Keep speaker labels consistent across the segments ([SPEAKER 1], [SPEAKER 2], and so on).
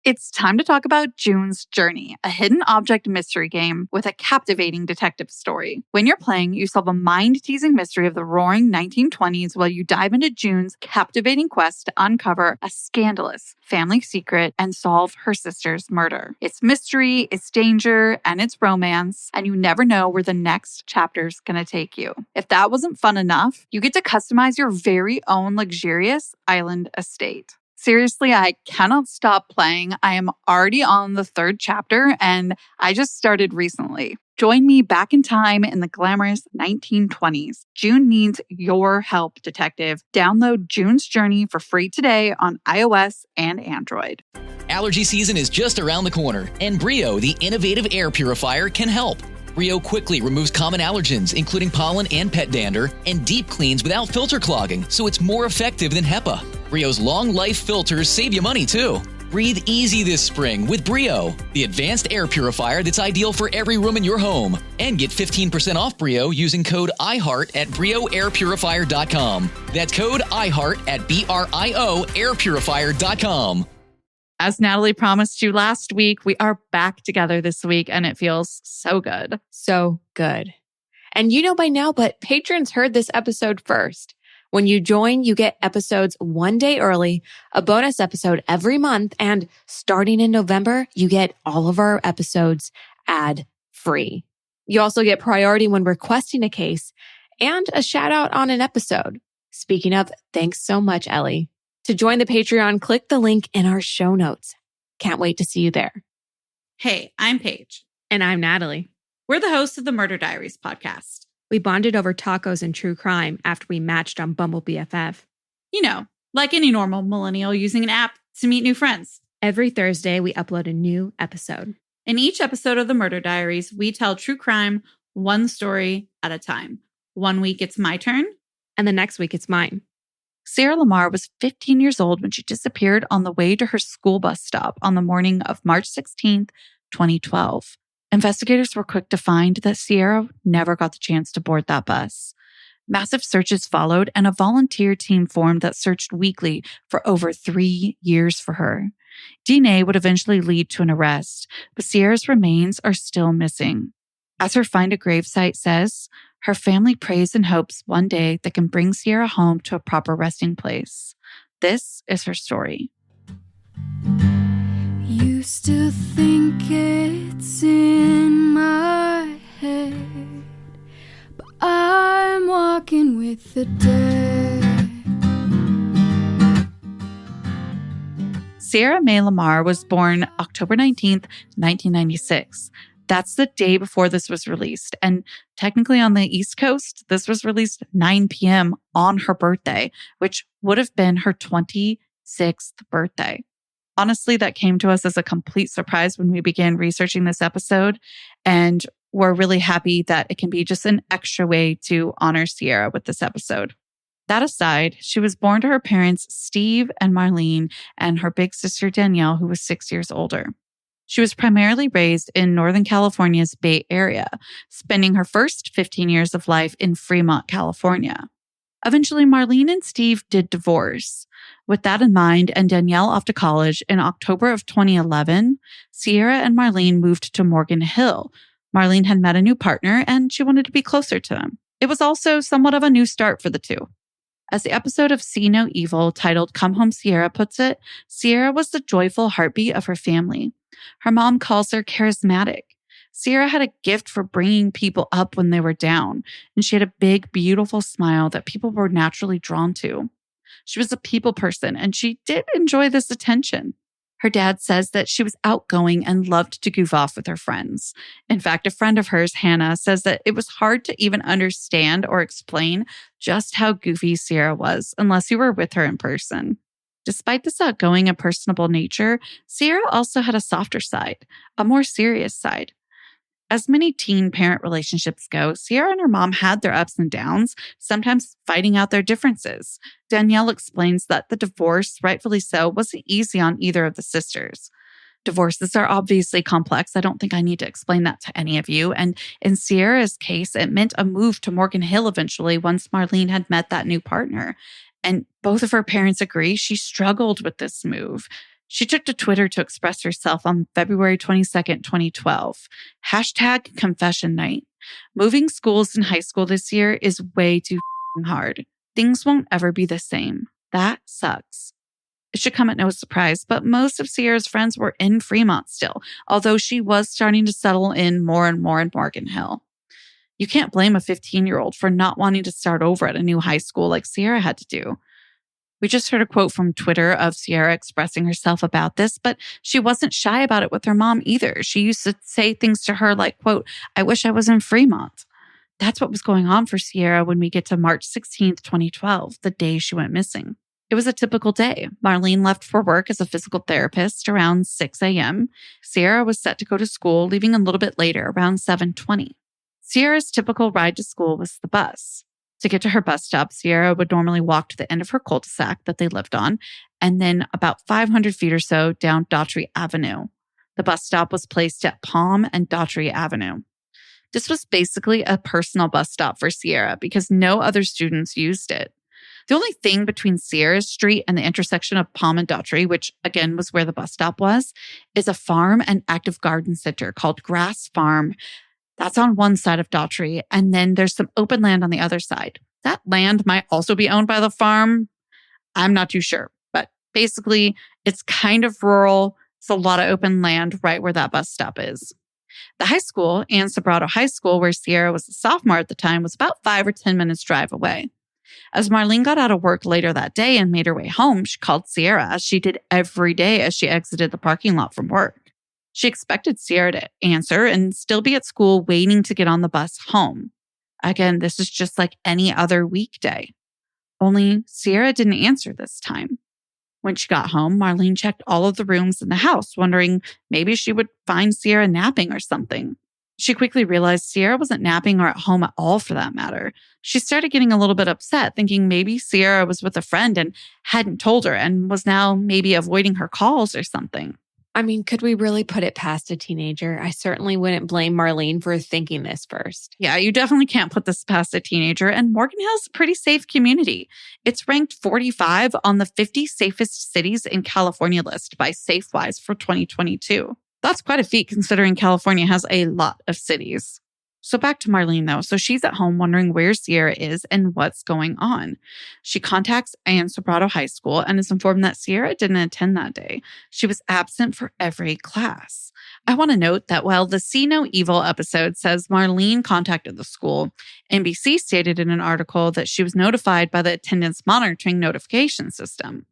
[SPEAKER 1] It's time to talk about June's Journey, a hidden object mystery game with a captivating detective story. When you're playing, you solve a mind-teasing mystery of the roaring 1920s while you dive into June's captivating quest to uncover a scandalous family secret and solve her sister's murder. It's mystery, it's danger, and it's romance, and you never know where the next chapter's gonna take you. If that wasn't fun enough, you get to customize your very own luxurious island estate. Seriously, I cannot stop playing. I am already on the 3rd chapter, and I just started recently. Join me back in time in the glamorous 1920s. June needs your help, detective. Download June's Journey for free today on iOS and Android.
[SPEAKER 2] Allergy season is just around the corner, and Brio, the innovative air purifier, can help. Brio quickly removes common allergens, including pollen and pet dander, and deep cleans without filter clogging, so it's more effective than HEPA. Brio's long-life filters save you money, too. Breathe easy this spring with Brio, the advanced air purifier that's ideal for every room in your home. And get 15% off Brio using code IHEART at BrioAirPurifier.com. That's code IHEART at BRIOAirPurifier.com.
[SPEAKER 1] As Natalie promised you last week, we are back together this week, and it feels so good.
[SPEAKER 3] So good. And you know by now, but patrons heard this episode first. When you join, you get episodes one day early, a bonus episode every month, and starting in November, you get all of our episodes ad-free. You also get priority when requesting a case and a shout out on an episode. Speaking of, thanks so much, Ellie. To join the Patreon, click the link in our show notes. Can't wait to see you there.
[SPEAKER 1] Hey, I'm Paige.
[SPEAKER 3] And I'm Natalie.
[SPEAKER 1] We're the hosts of the Murder Diaries podcast.
[SPEAKER 3] We bonded over tacos and true crime after we matched on Bumble BFF.
[SPEAKER 1] You know, like any normal millennial using an app to meet new friends.
[SPEAKER 3] Every Thursday, we upload a new episode.
[SPEAKER 1] In each episode of the Murder Diaries, we tell true crime one story at a time. One week, it's my turn.
[SPEAKER 3] And the next week, it's mine.
[SPEAKER 1] Sierra LaMar was 15 years old when she disappeared on the way to her school bus stop on the morning of March 16th, 2012. Investigators were quick to find that Sierra never got the chance to board that bus. Massive searches followed, and a volunteer team formed that searched weekly for over 3 years for her. DNA would eventually lead to an arrest, but Sierra's remains are still missing. As her Find a Gravesite says, her family prays and hopes one day they can bring Sierra home to a proper resting place. This is her story.
[SPEAKER 4] Used to think it's in my head, but I'm walking with the dead.
[SPEAKER 1] Sierra Mae LaMar was born October 19th, 1996. That's the day before this was released. And technically on the East Coast, this was released 9 p.m. on her birthday, which would have been her 26th birthday. Honestly, that came to us as a complete surprise when we began researching this episode. And we're really happy that it can be just an extra way to honor Sierra with this episode. That aside, she was born to her parents, Steve and Marlene, and her big sister, Danielle, who was 6 years older. She was primarily raised in Northern California's Bay Area, spending her first 15 years of life in Fremont, California. Eventually, Marlene and Steve did divorce. With that in mind, and Danielle off to college, in October of 2011, Sierra and Marlene moved to Morgan Hill. Marlene had met a new partner, and she wanted to be closer to him. It was also somewhat of a new start for the two. As the episode of See No Evil, titled Come Home Sierra, puts it, Sierra was the joyful heartbeat of her family. Her mom calls her charismatic. Sierra had a gift for bringing people up when they were down, and she had a big, beautiful smile that people were naturally drawn to. She was a people person, and she did enjoy this attention. Her dad says that she was outgoing and loved to goof off with her friends. In fact, a friend of hers, Hannah, says that it was hard to even understand or explain just how goofy Sierra was unless you were with her in person. Despite this outgoing and personable nature, Sierra also had a softer side, a more serious side. As many teen-parent relationships go, Sierra and her mom had their ups and downs, sometimes fighting out their differences. Danielle explains that the divorce, rightfully so, wasn't easy on either of the sisters. Divorces are obviously complex. I don't think I need to explain that to any of you. And in Sierra's case, it meant a move to Morgan Hill eventually once Marlene had met that new partner. And both of her parents agree she struggled with this move. She took to Twitter to express herself on February 22nd, 2012. #confession night. Moving schools in high school this year is way too hard. Things won't ever be the same. That sucks. It should come at no surprise, but most of Sierra's friends were in Fremont still, although she was starting to settle in more and more in Morgan Hill. You can't blame a 15-year-old for not wanting to start over at a new high school like Sierra had to do. We just heard a quote from Twitter of Sierra expressing herself about this, but she wasn't shy about it with her mom either. She used to say things to her like, quote, "I wish I was in Fremont." That's what was going on for Sierra when we get to March 16th, 2012, the day she went missing. It was a typical day. Marlene left for work as a physical therapist around 6 a.m. Sierra was set to go to school, leaving a little bit later, around 7:20. Sierra's typical ride to school was the bus. To get to her bus stop, Sierra would normally walk to the end of her cul-de-sac that they lived on, and then about 500 feet or so down Daughtry Avenue. The bus stop was placed at Palm and Daughtry Avenue. This was basically a personal bus stop for Sierra because no other students used it. The only thing between Sierra's street and the intersection of Palm and Daughtry, which again was where the bus stop was, is a farm and active garden center called Grass Farm. That's on one side of Daughtry, and then there's some open land on the other side. That land might also be owned by the farm. I'm not too sure, but basically it's kind of rural. It's a lot of open land right where that bus stop is. The high school, Ann Sobrato High School, where Sierra was a sophomore at the time, was about 5 or 10 minutes drive away. As Marlene got out of work later that day and made her way home, she called Sierra, as she did every day as she exited the parking lot from work. She expected Sierra to answer and still be at school waiting to get on the bus home. Again, this is just like any other weekday. Only Sierra didn't answer this time. When she got home, Marlene checked all of the rooms in the house, wondering maybe she would find Sierra napping or something. She quickly realized Sierra wasn't napping or at home at all for that matter. She started getting a little bit upset, thinking maybe Sierra was with a friend and hadn't told her and was now maybe avoiding her calls or something.
[SPEAKER 3] I mean, could we really put it past a teenager? I certainly wouldn't blame Marlene for thinking this first.
[SPEAKER 1] Yeah, you definitely can't put this past a teenager, and Morgan Hill's a pretty safe community. It's ranked 45 on the 50 safest cities in California list by SafeWise for 2022. That's quite a feat considering California has a lot of cities. So back to Marlene though. So she's at home wondering where Sierra is and what's going on. She contacts Ann Sobrato High School and is informed that Sierra didn't attend that day. She was absent for every class. I want to note that while the See No Evil episode says Marlene contacted the school, NBC stated in an article that she was notified by the attendance monitoring notification system.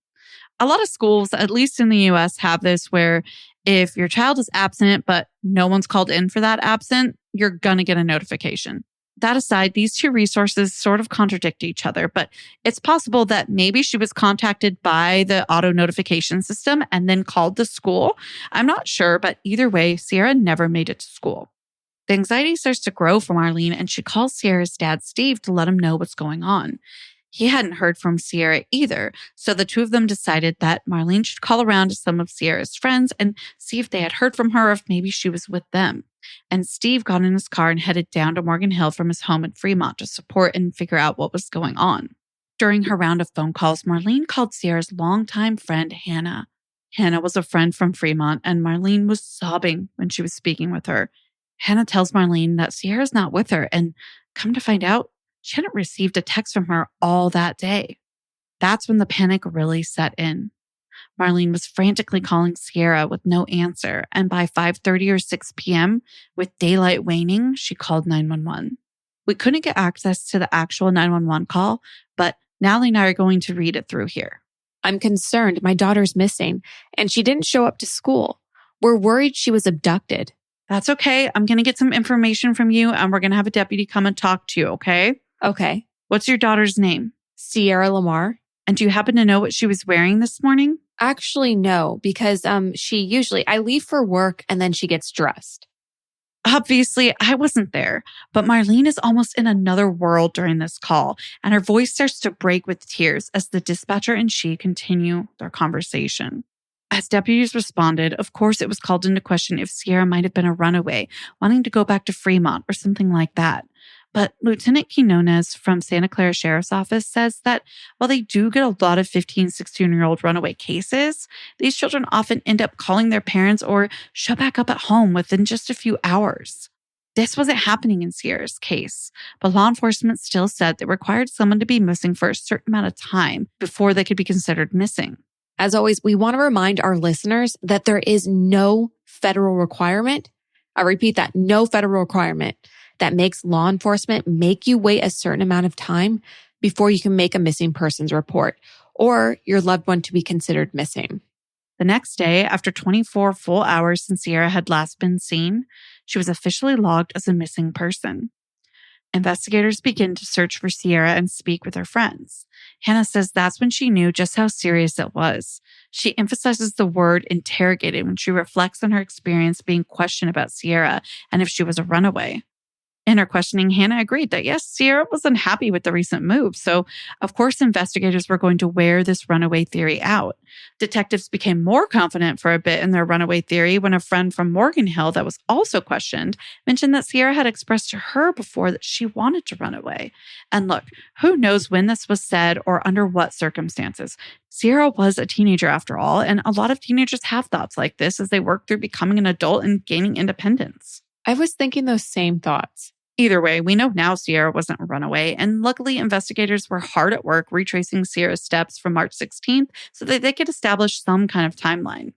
[SPEAKER 1] A lot of schools, at least in the US, have this where if your child is absent, but no one's called in for that absent, you're going to get a notification. That aside, these two resources sort of contradict each other, but it's possible that maybe she was contacted by the auto notification system and then called the school. I'm not sure, but either way, Sierra never made it to school. The anxiety starts to grow for Marlene, and she calls Sierra's dad, Steve, to let him know what's going on. He hadn't heard from Sierra either, so the two of them decided that Marlene should call around to some of Sierra's friends and see if they had heard from her, or if maybe she was with them. And Steve got in his car and headed down to Morgan Hill from his home in Fremont to support and figure out what was going on. During her round of phone calls, Marlene called Sierra's longtime friend, Hannah. Hannah was a friend from Fremont, and Marlene was sobbing when she was speaking with her. Hannah tells Marlene that Sierra's not with her, and come to find out, she hadn't received a text from her all that day. That's when the panic really set in. Marlene was frantically calling Sierra with no answer, and by 5:30 or 6 p.m., with daylight waning, she called 911. We couldn't get access to the actual 911 call, but Natalie and I are going to read it through here.
[SPEAKER 3] I'm concerned my daughter's missing, and she didn't show up to school. We're worried she was abducted.
[SPEAKER 1] That's okay. I'm going to get some information from you, and we're going to have a deputy come and talk to you, okay?
[SPEAKER 3] Okay.
[SPEAKER 1] What's your daughter's name?
[SPEAKER 3] Sierra LaMar.
[SPEAKER 1] And do you happen to know what she was wearing this morning?
[SPEAKER 3] Actually, no, because I leave for work and then she gets dressed.
[SPEAKER 1] Obviously, I wasn't there, but Marlene is almost in another world during this call, and her voice starts to break with tears as the dispatcher and she continue their conversation. As deputies responded, of course, it was called into question if Sierra might have been a runaway, wanting to go back to Fremont or something like that. But Lieutenant Quinones from Santa Clara Sheriff's Office says that while they do get a lot of 15, 16-year-old runaway cases, these children often end up calling their parents or show back up at home within just a few hours. This wasn't happening in Sierra's case, but law enforcement still said they required someone to be missing for a certain amount of time before they could be considered missing.
[SPEAKER 3] As always, we want to remind our listeners that there is no federal requirement. I repeat that, no federal requirement that makes law enforcement make you wait a certain amount of time before you can make a missing persons report or your loved one to be considered missing.
[SPEAKER 1] The next day, after 24 full hours since Sierra had last been seen, she was officially logged as a missing person. Investigators begin to search for Sierra and speak with her friends. Hannah says that's when she knew just how serious it was. She emphasizes the word interrogated when she reflects on her experience being questioned about Sierra and if she was a runaway. In her questioning, Hannah agreed that yes, Sierra was unhappy with the recent move. So, of course, investigators were going to wear this runaway theory out. Detectives became more confident for a bit in their runaway theory when a friend from Morgan Hill that was also questioned mentioned that Sierra had expressed to her before that she wanted to run away. And look, who knows when this was said or under what circumstances? Sierra was a teenager after all, and a lot of teenagers have thoughts like this as they work through becoming an adult and gaining independence.
[SPEAKER 3] I was thinking those same thoughts.
[SPEAKER 1] Either way, we know now Sierra wasn't a runaway, and luckily investigators were hard at work retracing Sierra's steps from March 16th so that they could establish some kind of timeline.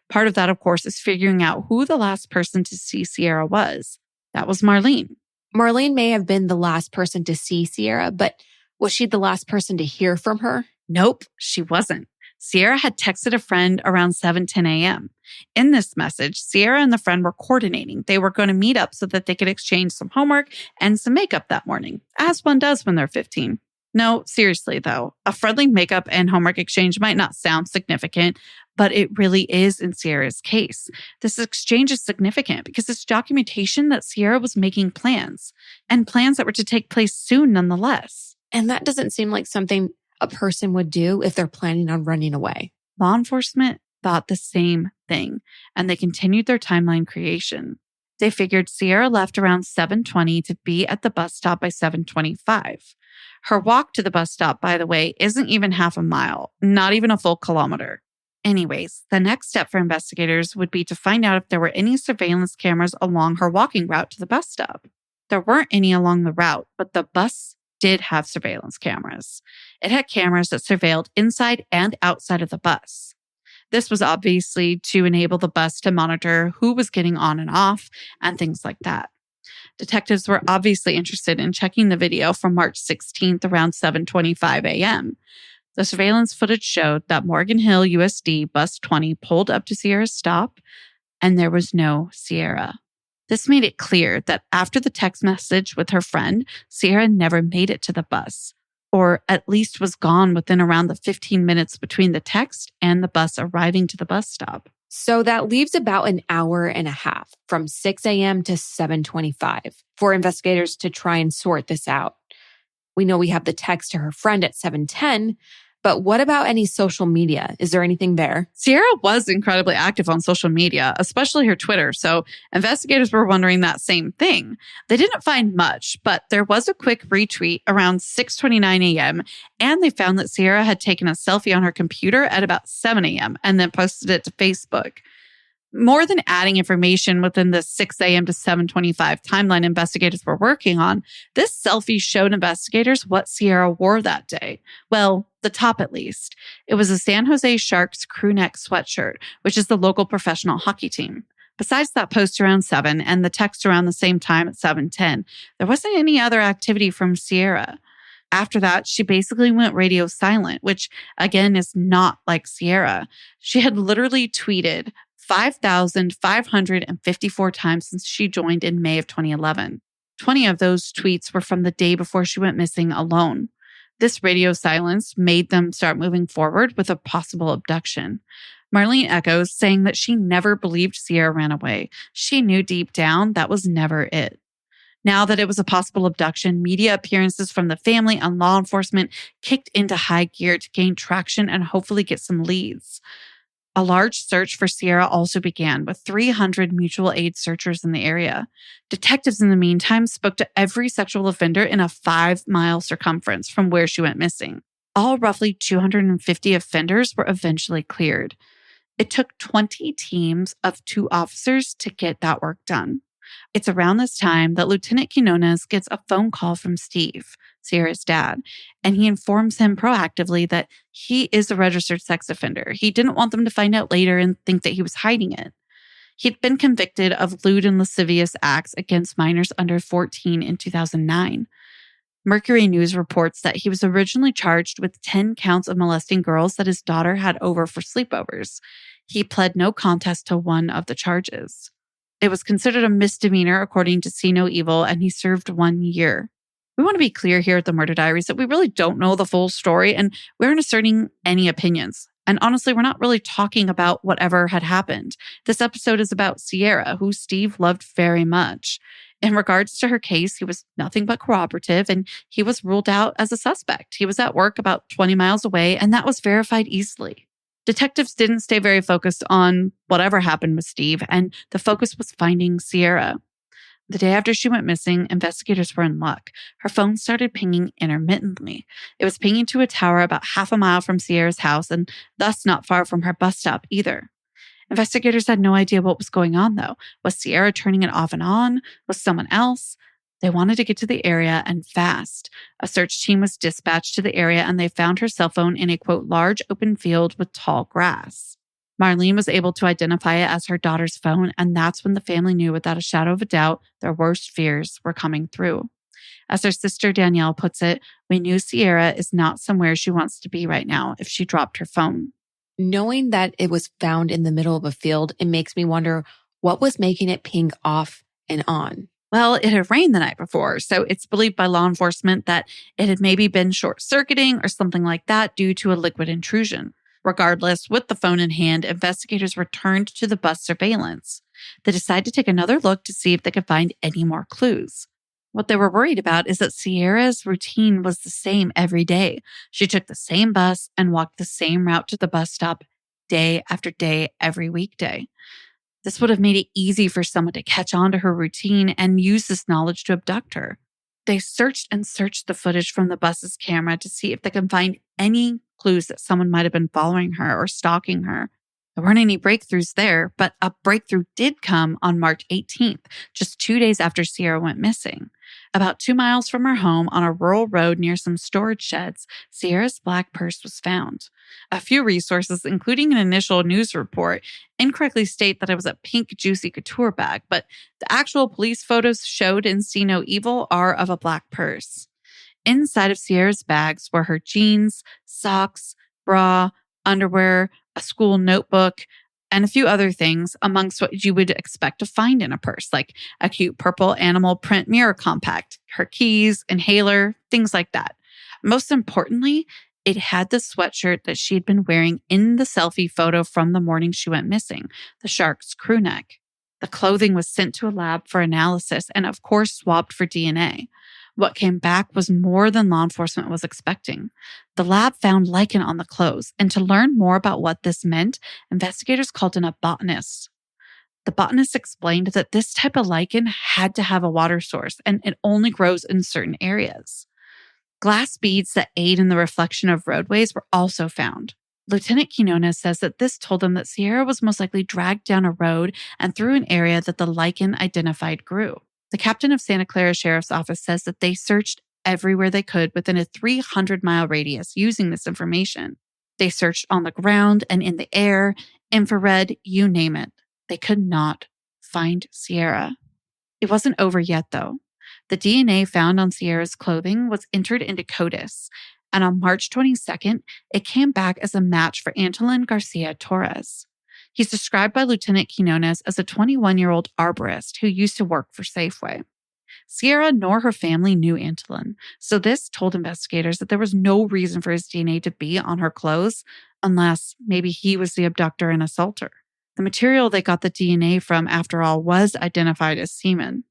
[SPEAKER 1] Part of that, of course, is figuring out who the last person to see Sierra was. That was Marlene.
[SPEAKER 3] Marlene may have been the last person to see Sierra, but was she the last person to hear from her?
[SPEAKER 1] Nope, she wasn't. Sierra had texted a friend around 7:10 a.m. In this message, Sierra and the friend were coordinating. They were going to meet up so that they could exchange some homework and some makeup that morning, as one does when they're 15. No, seriously though, a friendly makeup and homework exchange might not sound significant, but it really is in Sierra's case. This exchange is significant because it's documentation that Sierra was making plans, and plans that were to take place soon nonetheless.
[SPEAKER 3] And that doesn't seem like something a person would do if they're planning on running away.
[SPEAKER 1] Law enforcement thought the same thing, and they continued their timeline creation. They figured Sierra left around 7:20 to be at the bus stop by 7:25. Her walk to the bus stop, by the way, isn't even half a mile, not even a full kilometer. Anyways, the next step for investigators would be to find out if there were any surveillance cameras along her walking route to the bus stop. There weren't any along the route, but the bus did have surveillance cameras. It had cameras that surveilled inside and outside of the bus. This was obviously to enable the bus to monitor who was getting on and off and things like that. Detectives were obviously interested in checking the video from March 16th around 7:25 a.m. The surveillance footage showed that Morgan Hill USD Bus 20 pulled up to Sierra's stop, and there was no Sierra. This made it clear that after the text message with her friend, Sierra never made it to the bus, or at least was gone within around the 15 minutes between the text and the bus arriving to the bus stop.
[SPEAKER 3] So that leaves about an hour and a half from 6 a.m. to 7:25 for investigators to try and sort this out. We know we have the text to her friend at 7:10, but what about any social media? Is there anything there?
[SPEAKER 1] Sierra was incredibly active on social media, especially her Twitter, so investigators were wondering that same thing. They didn't find much, but there was a quick retweet around 6:29 a.m., and they found that Sierra had taken a selfie on her computer at about 7 a.m. and then posted it to Facebook. More than adding information within the 6 a.m. to 7:25 timeline investigators were working on, this selfie showed investigators what Sierra wore that day. Well, the top at least. It was a San Jose Sharks crew neck sweatshirt, which is the local professional hockey team. Besides that post around 7 and the text around the same time at 7:10, there wasn't any other activity from Sierra. After that, she basically went radio silent, which again is not like Sierra. She had literally tweeted 5,554 times since she joined in May of 2011. 20 of those tweets were from the day before she went missing alone. This radio silence made them start moving forward with a possible abduction. Marlene echoes, saying that she never believed Sierra ran away. She knew deep down that was never it. Now that it was a possible abduction, media appearances from the family and law enforcement kicked into high gear to gain traction and hopefully get some leads. A large search for Sierra also began, with 300 mutual aid searchers in the area. Detectives in the meantime spoke to every sexual offender in a 5-mile circumference from where she went missing. All roughly 250 offenders were eventually cleared. It took 20 teams of 2 officers to get that work done. It's around this time that Lieutenant Quinones gets a phone call from Steve, Sierra's dad, and he informs him proactively that he is a registered sex offender. He didn't want them to find out later and think that he was hiding it. He'd been convicted of lewd and lascivious acts against minors under 14 in 2009. Mercury News reports that he was originally charged with 10 counts of molesting girls that his daughter had over for sleepovers. He pled no contest to one of the charges. It was considered a misdemeanor according to See No Evil, and he served 1 year. We want to be clear here at the Murder Diaries that we really don't know the full story, and we aren't asserting any opinions. And honestly, we're not really talking about whatever had happened. This episode is about Sierra, who Steve loved very much. In regards to her case, he was nothing but cooperative, and he was ruled out as a suspect. He was at work about 20 miles away, and that was verified easily. Detectives didn't stay very focused on whatever happened with Steve, and the focus was finding Sierra. The day after she went missing, investigators were in luck. Her phone started pinging intermittently. It was pinging to a tower about half a mile from Sierra's house, and thus not far from her bus stop either. Investigators had no idea what was going on, though. Was Sierra turning it off and on? Was someone else? They wanted to get to the area and fast. A search team was dispatched to the area, and they found her cell phone in a, quote, large open field with tall grass. Marlene was able to identify it as her daughter's phone, and that's when the family knew without a shadow of a doubt their worst fears were coming through. As her sister Danielle puts it, we knew Sierra is not somewhere she wants to be right now if she dropped her phone.
[SPEAKER 3] Knowing that it was found in the middle of a field, it makes me wonder what was making it ping off and on.
[SPEAKER 1] Well, it had rained the night before, so it's believed by law enforcement that it had maybe been short-circuiting or something like that due to a liquid intrusion. Regardless, with the phone in hand, investigators returned to the bus surveillance. They decided to take another look to see if they could find any more clues. What they were worried about is that Sierra's routine was the same every day. She took the same bus and walked the same route to the bus stop day after day every weekday. This would have made it easy for someone to catch on to her routine and use this knowledge to abduct her. They searched and searched the footage from the bus's camera to see if they could find any clues that someone might have been following her or stalking her. There weren't any breakthroughs there, but a breakthrough did come on March 18th, just 2 days after Sierra went missing. About 2 miles from her home on a rural road near some storage sheds, Sierra's black purse was found. A few resources, including an initial news report, incorrectly state that it was a pink Juicy Couture bag, but the actual police photos showed in See No Evil are of a black purse. Inside of Sierra's bags were her jeans, socks, bra, underwear, a school notebook, and a few other things amongst what you would expect to find in a purse, like a cute purple animal print mirror compact, her keys, inhaler, things like that. Most importantly, it had the sweatshirt that she had been wearing in the selfie photo from the morning she went missing, the shark's crew neck. The clothing was sent to a lab for analysis and, of course, swabbed for DNA. What came back was more than law enforcement was expecting. The lab found lichen on the clothes, and to learn more about what this meant, investigators called in a botanist. The botanist explained that this type of lichen had to have a water source, and it only grows in certain areas. Glass beads that aid in the reflection of roadways were also found. Lieutenant Quinones says that this told them that Sierra was most likely dragged down a road and through an area that the lichen identified grew. The captain of Santa Clara Sheriff's Office says that they searched everywhere they could within a 300-mile radius using this information. They searched on the ground and in the air, infrared, you name it. They could not find Sierra. It wasn't over yet, though. The DNA found on Sierra's clothing was entered into CODIS, and on March 22nd, it came back as a match for Antolin Garcia Torres. He's described by Lieutenant Quinones as a 21-year-old arborist who used to work for Safeway. Sierra nor her family knew Antolin, so this told investigators that there was no reason for his DNA to be on her clothes unless maybe he was the abductor and assaulter. The material they got the DNA from, after all, was identified as semen.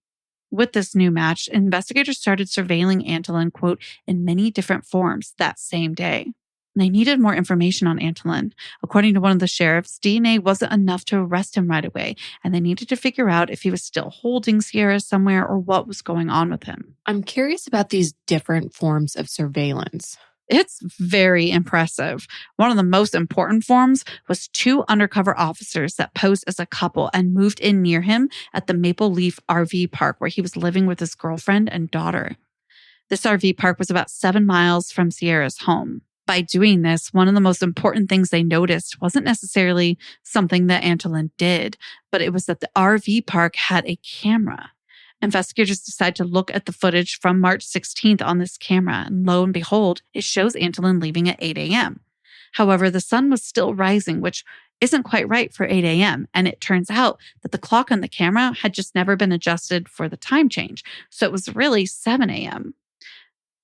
[SPEAKER 1] With this new match, investigators started surveilling Antolin, quote, in many different forms that same day. They needed more information on Antolin. According to one of the sheriffs, DNA wasn't enough to arrest him right away, and they needed to figure out if he was still holding Sierra somewhere or what was going on with him.
[SPEAKER 3] I'm curious about these different forms of surveillance.
[SPEAKER 1] It's very impressive. One of the most important forms was 2 undercover officers that posed as a couple and moved in near him at the Maple Leaf RV park where he was living with his girlfriend and daughter. This RV park was about 7 miles from Sierra's home. By doing this, one of the most important things they noticed wasn't necessarily something that Antolin did, but it was that the RV park had a camera. Investigators decide to look at the footage from March 16th on this camera, and lo and behold, it shows Antolin leaving at 8 a.m. However, the sun was still rising, which isn't quite right for 8 a.m., and it turns out that the clock on the camera had just never been adjusted for the time change, so it was really 7 a.m.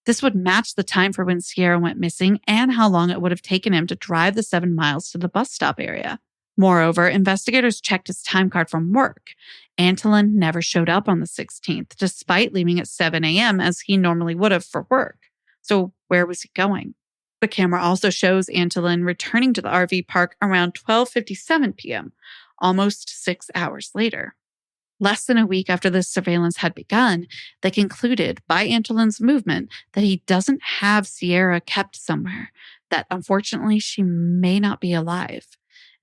[SPEAKER 1] This would match the time for when Sierra went missing and how long it would have taken him to drive the 7 miles to the bus stop area. Moreover, investigators checked his time card from work. Antolin never showed up on the 16th, despite leaving at 7 a.m. as he normally would have for work. So where was he going? The camera also shows Antolin returning to the RV park around 12:57 p.m., almost 6 hours later. Less than a week after this surveillance had begun, they concluded by Antolin's movement that he doesn't have Sierra kept somewhere, that unfortunately she may not be alive.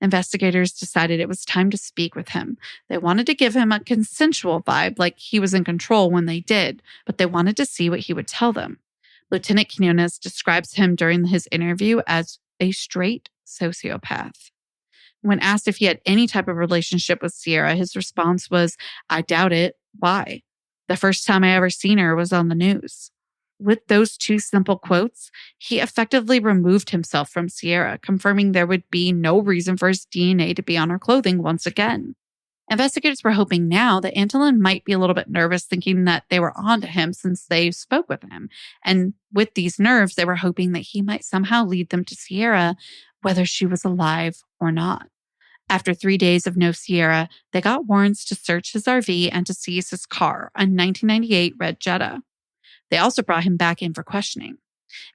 [SPEAKER 1] Investigators decided it was time to speak with him. They wanted to give him a consensual vibe, like he was in control when they did, but they wanted to see what he would tell them. Lieutenant Quinones describes him during his interview as a straight sociopath. When asked if he had any type of relationship with Sierra, his response was, "I doubt it. Why? The first time I ever seen her was on the news." With those 2 simple quotes, he effectively removed himself from Sierra, confirming there would be no reason for his DNA to be on her clothing once again. Investigators were hoping now that Antolin might be a little bit nervous, thinking that they were on to him since they spoke with him. And with these nerves, they were hoping that he might somehow lead them to Sierra, whether she was alive or not. After 3 days of no Sierra, they got warrants to search his RV and to seize his car, a 1998 red Jetta. They also brought him back in for questioning.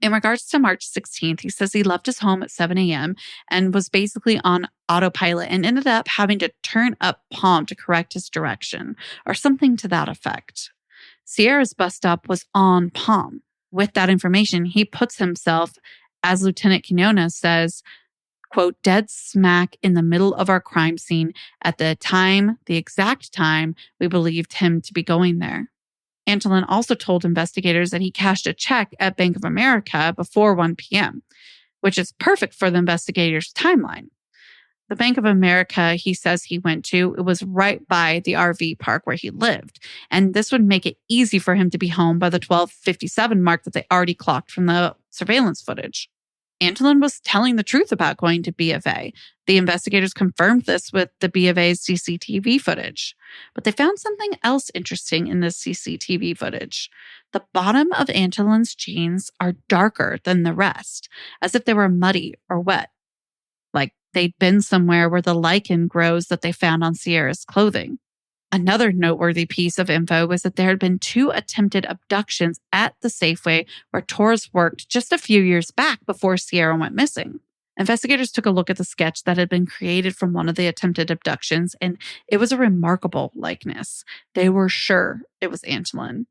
[SPEAKER 1] In regards to March 16th, he says he left his home at 7 a.m. and was basically on autopilot and ended up having to turn up Palm to correct his direction, or something to that effect. Sierra's bus stop was on Palm. With that information, he puts himself, as Lieutenant Quinones says, quote, dead smack in the middle of our crime scene at the exact time we believed him to be going there. Antolin also told investigators that he cashed a check at Bank of America before 1 p.m., which is perfect for the investigators' timeline. The Bank of America he says he went to, it was right by the RV park where he lived, and this would make it easy for him to be home by the 12:57 mark that they already clocked from the surveillance footage. Antolin was telling the truth about going to B of A. The investigators confirmed this with the B of A's CCTV footage. But they found something else interesting in this CCTV footage. The bottom of Antolin's jeans are darker than the rest, as if they were muddy or wet. Like they'd been somewhere where the lichen grows that they found on Sierra's clothing. Another noteworthy piece of info was that there had been 2 attempted abductions at the Safeway where Torres worked just a few years back before Sierra went missing. Investigators took a look at the sketch that had been created from one of the attempted abductions, and it was a remarkable likeness. They were sure it was Antolin.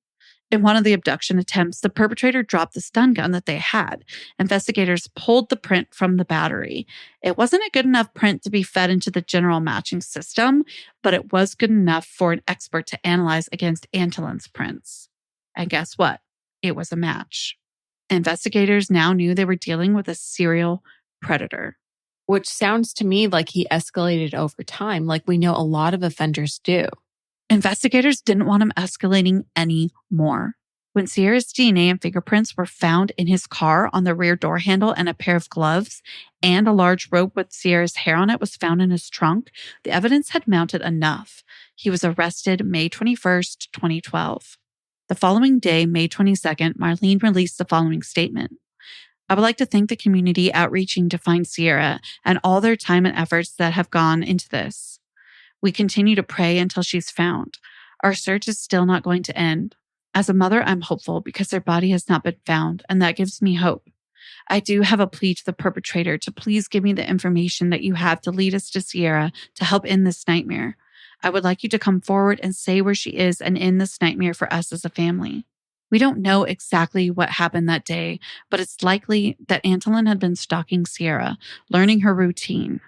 [SPEAKER 1] In one of the abduction attempts, the perpetrator dropped the stun gun that they had. Investigators pulled the print from the battery. It wasn't a good enough print to be fed into the general matching system, but it was good enough for an expert to analyze against Antolin's prints. And guess what? It was a match. Investigators now knew they were dealing with a serial predator.
[SPEAKER 3] Which sounds to me like he escalated over time, like we know a lot of offenders do.
[SPEAKER 1] Investigators didn't want him escalating any more. When Sierra's DNA and fingerprints were found in his car on the rear door handle and a pair of gloves, and a large rope with Sierra's hair on it was found in his trunk, the evidence had mounted enough. He was arrested May 21st, 2012. The following day, May 22nd, Marlene released the following statement. I would like to thank the community outreaching to find Sierra and all their time and efforts that have gone into this. We continue to pray until she's found. Our search is still not going to end. As a mother, I'm hopeful because their body has not been found, and that gives me hope. I do have a plea to the perpetrator to please give me the information that you have to lead us to Sierra to help end this nightmare. I would like you to come forward and say where she is and end this nightmare for us as a family. We don't know exactly what happened that day, but it's likely that Antolin had been stalking Sierra, learning her routine,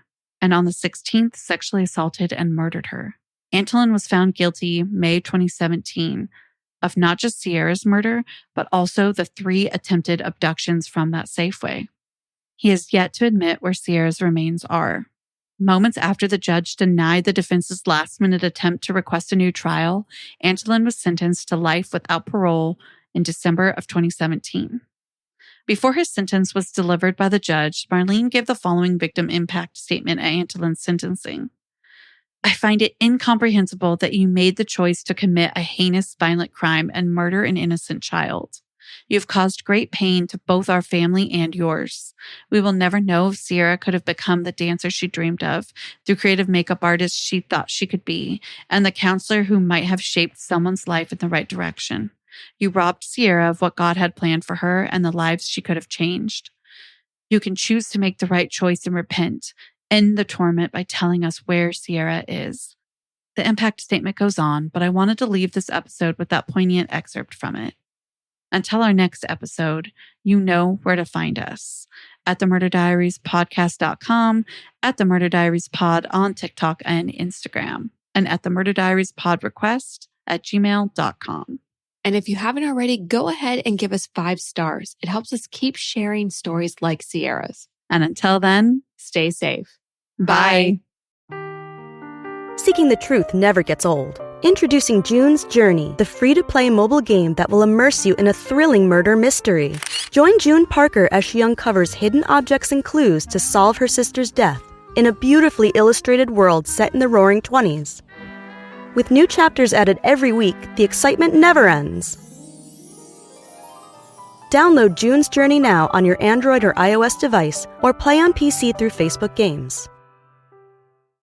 [SPEAKER 1] and on the 16th sexually assaulted and murdered her. Antolin was found guilty May 2017 of not just Sierra's murder, but also the 3 attempted abductions from that Safeway. He has yet to admit where Sierra's remains are. Moments after the judge denied the defense's last-minute attempt to request a new trial, Antolin was sentenced to life without parole in December of 2017. Before his sentence was delivered by the judge, Marlene gave the following victim impact statement at Antolin's sentencing. I find it incomprehensible that you made the choice to commit a heinous, violent crime and murder an innocent child. You have caused great pain to both our family and yours. We will never know if Sierra could have become the dancer she dreamed of, the creative makeup artist she thought she could be, and the counselor who might have shaped someone's life in the right direction. You robbed Sierra of what God had planned for her and the lives she could have changed. You can choose to make the right choice and repent. End the torment by telling us where Sierra is. The impact statement goes on, but I wanted to leave this episode with that poignant excerpt from it. Until our next episode, you know where to find us. At themurderdiariespodcast.com, at the Murder Diaries Pod on TikTok and Instagram, and at the Murder Diaries Pod request at gmail.com.
[SPEAKER 3] And if you haven't already, go ahead and give us 5 stars. It helps us keep sharing stories like Sierra's.
[SPEAKER 1] And until then,
[SPEAKER 3] Stay safe.
[SPEAKER 1] bye.
[SPEAKER 5] Seeking the truth never gets old. Introducing June's Journey, the free-to-play mobile game that will immerse you in a thrilling murder mystery. Join June Parker as she uncovers hidden objects and clues to solve her sister's death in a beautifully illustrated world set in the Roaring 20s. With new chapters added every week, the excitement never ends. Download June's Journey now on your Android or iOS device, or play on PC through Facebook Games.